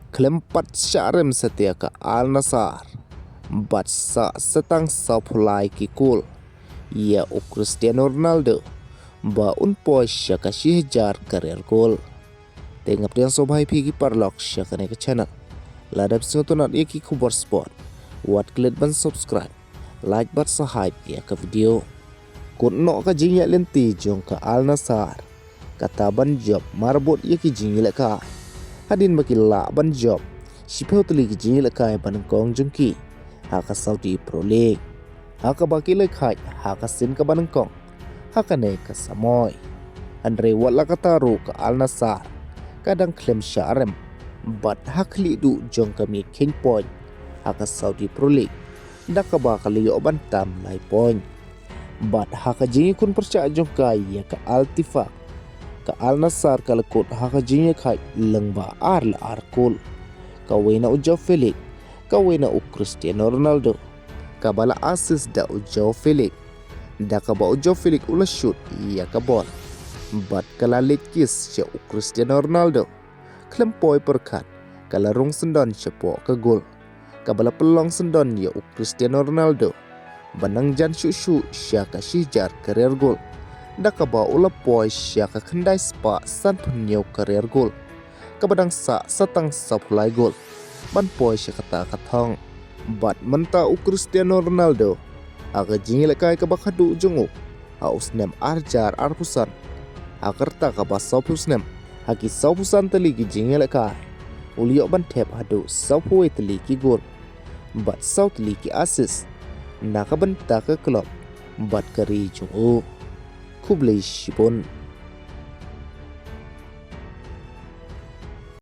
Kelempat syarem setia ke Al Nassr. Batsa setang sapulai kikul. Ya Cristiano Ronaldo. Ba unpo syaka syihjar karir gol. Tengap yang sobai pigi parlok syaka ke channel. Ladap suntunat iki kubar sport. Wat klik ban subscribe. Like bat sahai ya ke video. Kunno ka jingya lenti jong ke Al Nassr. Kata ban job marbot yaki jingya ka. Hadin bakila ban job. Sipau teli ki jingya ka ban kong jongki. Haka Saudi Pro League. Haka bakila kai haka sin ka ban kong. Haka ne ka Samoy. Andre wala kataru ke Al Nassr. Kadang klaim syarem. Bat hakli du jong kami king point. Haka Saudi Pro League. Daka bakal yo bantam lai point. Bat haka jingi kun percaya jong kai ya ke Al Tifaq. Ke Al Nassr kalakut haka jingi kai lengba ar la arkul. Kawena ujau Felix. Kawena Cristiano Ronaldo. Kabala asis da ujau Felix. Da kaba ujau Felix ula shoot ya ke bol. Bat kala late kiss ya Cristiano Ronaldo. Klempoi perkat kala rong sendon cepo ke gol. Kabala pelong sendon ya Cristiano Ronaldo. Banang jan syushu syaka syihjar karir gol. Da kaba ula poi syaka kendai spa san penyau karir gol. Kabadang sa setang sapulai gol. Ban poi syaka ta katong. Bat menta Cristiano Ronaldo. Aga jingil kai kabakadu jenguk. Ausnem arjar arpusan. Agarta kaba sapusnem. Haki sapusan teligi jingil kai. Uliok ban tep hadu sapuwe teligi gol. Bat sau teligi asis. Naka benta ke klub. Bat kari jenguk. Kublai shipon.